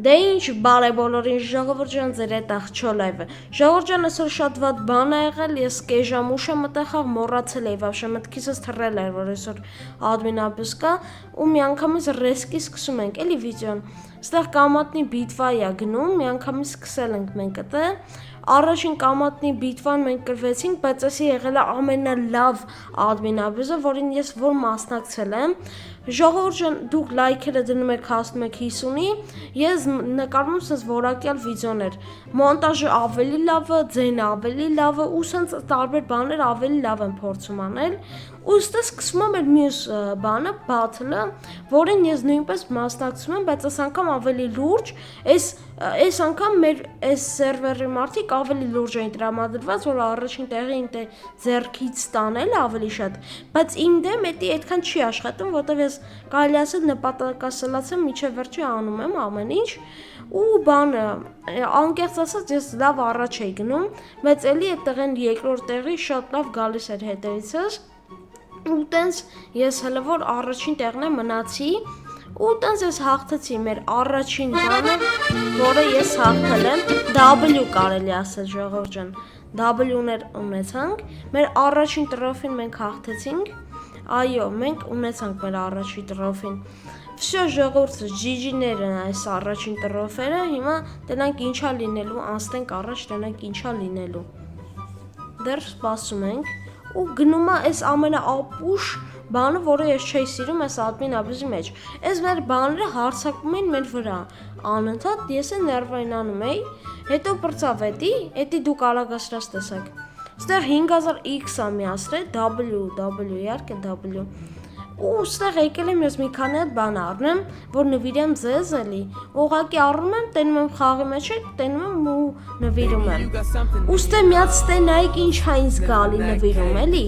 Դե ինչ բարե բոլորին ժողովուրդ ջան, ձեր հետ աղջո լայվը։ Ժողովուրդ ջան, այսօր շատ վատ բան ա եղել, ես կեժամ ուշը մտախավ մոռացել էի, вообще մտքիցս թռել էր, որ այսօր admin ապս կա, ու միանգամից ռեսկի սկսում ենք, էլի վիդեոն։ Ստեղ կամատնի բիտվա է գնում, միանգամից սկսել ենք մենք դա։ Առաջին կամատնի բիտվան մենք կրվեցինք, բայց էսի եղել է ամենալավ admin ապսը, որին ես որ մասնակցել եմ։ Ժողովուրդ ջան, դուք լայքերը դնում եք հասնում եք 50-ի, ես նկարում եմ սենց որակյալ վիդեոներ, մոնտաժը ավելի լավը, ձայնը ավելի լավը, ու սենց տարբեր բաներ ավելի լավ եմ փորձում անել, ու ստե սկսվում է մեր մյուս բանը, battle-ը, որին ես նույնպես մասնակցում եմ, բայց այս անգամ ավելի լուրջ, այս անգամ մեր այս սերվերի մարդիկ ավելի լուրջ էին տրամադրված, որ առաջին տեղին դե ձեռքից տանել ավելի շատ, բայց իմ դեմ էդի այդքան չի աշխատում, որտեվ ես կարելի ասել նպատակասլացեմ միջև վերջի անում եմ ամեն ինչ, ու բանը, անկեղծ ասած ես լավ առաջ էի գնում, բայց էլի այդտեղեն երկրորդ տեղի շատ լավ գալիս էր հետևիցս, ու տենց ես հələ որ առաջին տեղն եմ մնացի, ու տենց ես հաղթեցի մեր առաջին բանը, որը ես հաղթել եմ, W կարելի ասել ժողովուրդ ջան, W-ներ ունեցանք, մեր առաջին տրոֆին մենք հաղթեցինք, այո, մենք ունեցանք մեր առաջին տրոֆին, Всё ժողովուրդը GG-ները այս առաջին տրոֆերը, հիմա տնանք ինչա լինելու, անցնենք առաջ, տնանք ինչա լինելու, դեռ սպասում ենք, ու գնում է այս ամենաապուշ բանը, որը ես չէի սիրում այս admin ապսի մեջ, այս մեր բաները հարցակվում են մեր վրա, անընդհատ ես է ներվայնանում էի, հետո պրծավ էդի դու կարագասրած տեսակ, ստեղ 5000X ա միասրել, W, իհարկե W, ու ստեղ եկել եմ ես մի քանի հատ բան առնեմ, որ նվիրեմ ձեզ էլի, ուղղակի առնում եմ, տենում եմ խաղի մեջ եք, տենում եմ ու նվիրում եմ, ու ստե միած ստե նայեք ինչ հա ինձ գալի նվիրում էլի,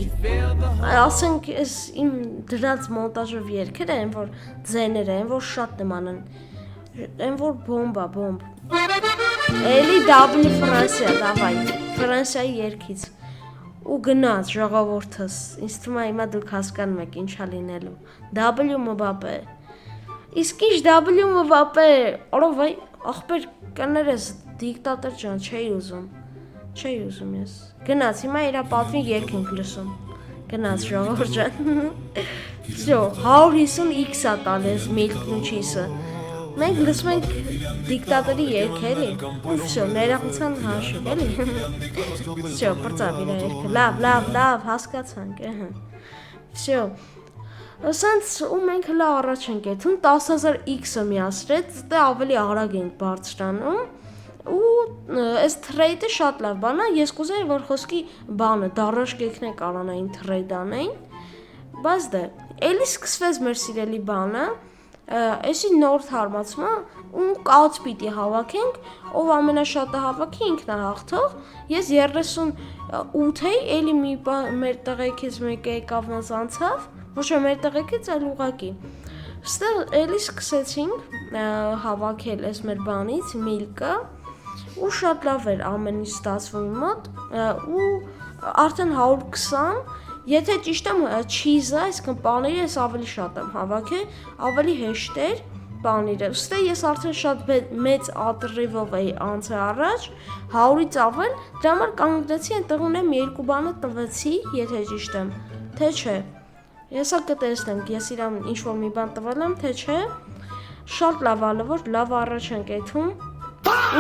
ասենք ես իմ դրած մոնտաժով երկերը են, որ ձեները են, որ շատ նման են, են որ բոմբ, էլի W Ֆրանսիա, դավայ, Ֆրանսիայի երկից, ու գնաց ժողովուրդս, ինձ թվում է հիմա դուք հասկանում եք ինչա լինելու, W Մբապե, իսկ ինչ W Մբապե, օրովայ, ախպեր կներես դիկտատոր ջան, չէի ուզում ես, գնաց, հիմա իրա պատվին երկ ենք լսում, գնաց ժողովուրդ ջան, всё, 150X ա տալես Milk Cheese-ը, մենք լսում ենք դիկտատորի երգ էլի, ու всё, ներողության հաշիվ էլի, всё, պրծավ իրա երգը, լավ, հասկացանք, всё, սենց ու մենք հլա առաջ ենք եթում, 10000X-ը միասրեց, դե ավելի արագ ենք բարձրանում, ու այս trade-ը շատ լավ բան է, ես կուզեի, որ խոսքի բանը, դարաշկեքն է կարանային trade անեին, բայց դե, էլի սկսվեց մեր սիրելի բանը, Էսի նոր թարմացումը ու կաց պիտի հավաքենք, ով ամենաշատը հավաքի ինքն է հաղթող, ես 38 էի, էլի մեր տղեկից մեկը եկավնաց անցավ, ոչ մեր տղեկից այլ ուղակի, ստեղ էլի սկսեցինք հավաքել ես մեր բանից, միլկը, ու շատ լավ էր ամեն ինչ ստացվում մոտ, ու արդեն 120, Եթե ճիշտ եմ cheese-ը, այսինքն պանիրը ես ավելի շատ եմ հավաքել, ավելի հեշտ էր պանիրը, ուստի ես արդեն շատ մեծ ատրիվով էի անցել առաջ, 100-ից ավել, դրա համար կանգնեցի, այնտեղ ունեմ երկու բանը տվեցի, եթե ճիշտ եմ, թե չէ, եսա կտեսնենք, ես իրան ինչ-որ մի բան տվել եմ, թե չէ, շատ լավ ալը, որ լավ առաջ ենք եթում,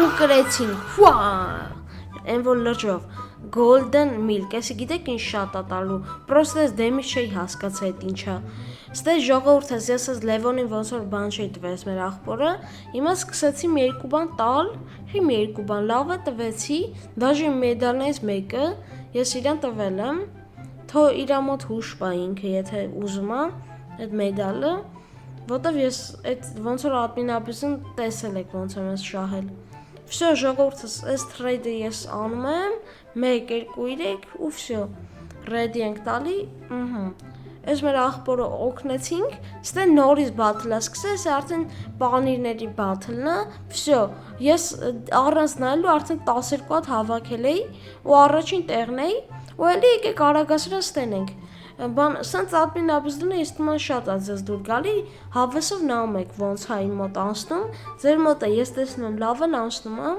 ու կրեցինք, են որ լրջով, Golden Milk, եսի գիտեք ինչ շատ ա տալու, պրոստը ես դեմից չէի հասկացա այդ ինչա, ստե ժողովուրդս ես ես Լևոնին ոնց որ բան չէի տվես մեր աղբորը, հիմա սկսեցի մի երկու բան տալ, մի երկու բան լավը տվեցի, դաժի մեդալներից մեկը, ես իրան տվել եմ, թո իրա մոտ հուշ պա ինքը, եթե ուզում ա, այդ մեդալը, որտև ես ոնց որ admin ապիսն տեսել եք ոնց եմ ես շահել, Всё, ժողովուրդս, այս trade-ը ես անում եմ, 1, 2, 3 ու всё, ready ենք տալի, այս մեր աղբորը օգնեցինք, ստե նորից battle-ը սկսես, արդեն պանիրների battle-ն է, всё, ես առանց նայելու արդեն 12 հատ հավաքել էի ու առաջին տեղն էի, ու էլի եկեք արագասրած տենենք, բան, սենց ադմին աբզդունը ես թվում շատ է ձեզ դուր գալի, հավեսով նայում եք ոնց է իմ մոտ անցնում, ձեր մոտ է ես տեսնում եմ լավ են անցնում է,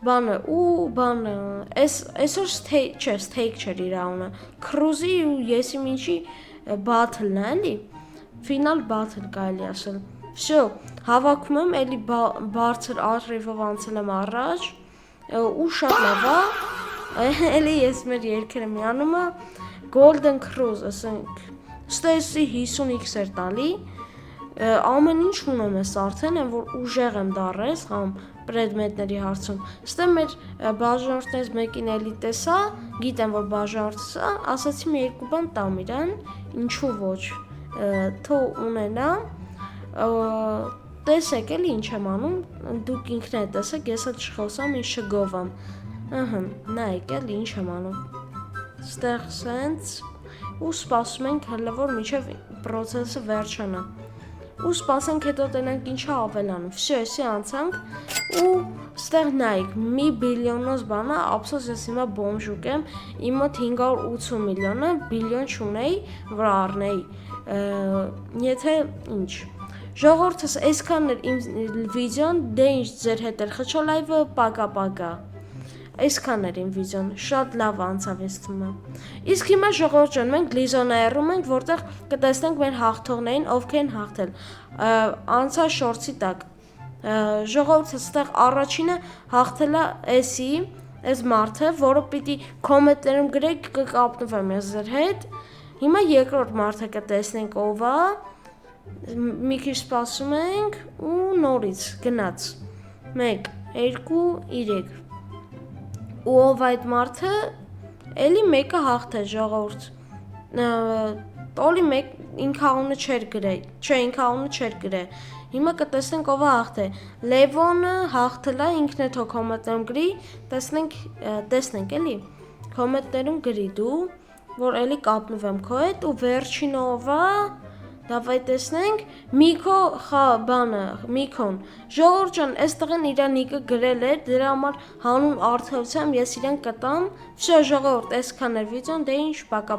բանը ու բանը, այսօր steak չէր իր անունը, Cruise-ի ու եսի ինչի battle-ն է, էլի, final battle կարելի ասել, всё, հավաքում եմ, էլի բարձր արիվով անցել եմ առաջ, ու շատ լավ է, էլի ես մեր երկերը միանումը, Golden Cruise, ասենք, ստեսի 50x էր տալի, ամեն ինչ ունեմ ես արդեն, որ ուժեղ եմ դարես, համ պրեդմետների հարցում, ստե մեր բաժանորդներից մեկին էլի տեսա, գիտեմ, որ բաժանորդս է, ասացի մի երկու բան տամ իրան, ինչու ոչ, թո ունենա, տեսեք էլի ինչ եմ անում, դուք ինքն է տեսեք, ես էլ չխոսամ, ինչ շգովամ, նայեք էլի ինչ եմ անում, ստեղ սենց, ու սպասում ենք հլը որ միջև պրոցեսը վերջանա, ու սպասենք հետո տենանք ինչա ավելանում, всё, եսի անցանք, ու ստեղ նայք, մի բիլիոնոց բանա, ապսոս ես հիմա բոմժուկ եմ, իմ մոտ 580 միլիոնը, բիլիոն չունեի, որ առնեի, եթե ինչ, ժողորդս այսքան էր իմ վիդեոն, դե ինչ ձեր հետ էր խչո լայվը, պակա, այսքան էր իմ վիդեոն, շատ լավ անցավ ես թվում է, իսկ հիմա ժողորդ ջան, մենք լիզոնայերում ենք, որտեղ կտեսնենք մեր հաղթողներին, ովքեր են հաղթել, անցա շորցի տակ, ժողովուրդ ստեղ առաջինը հաղթել է էսի, այս մարդը, որը պիտի կոմենտներում գրեք կկապնվեմ ես ձեր հետ, հիմա երկրորդ մարդը կտեսնենք ով է, մի քիչ սպասում ենք ու նորից գնաց, 1, 2, 3, ու ով այդ մարդը, էլի մեկը հաղթել ժողովուրդ, տոլի մեկ ինքաղունը չեր գրե, հիմա կտեսնենք ով է հաղթել, Լևոնը հաղթել է ինքն է թո կոմենտներում գրի, տեսնենք էլի, կոմենտներում գրի դու, որ էլի կապնվեմ քո հետ ու վերջինը ով է, դավայ տեսնենք, Միքոն, ժողովուրդ ջան, այս տղեն իր նիկը գրել էր, դրա համար հանուն արդարության ես իրան կտամ, всё ժողովուրդ, այսքան էր վիդեոն, դե ինչ, պակա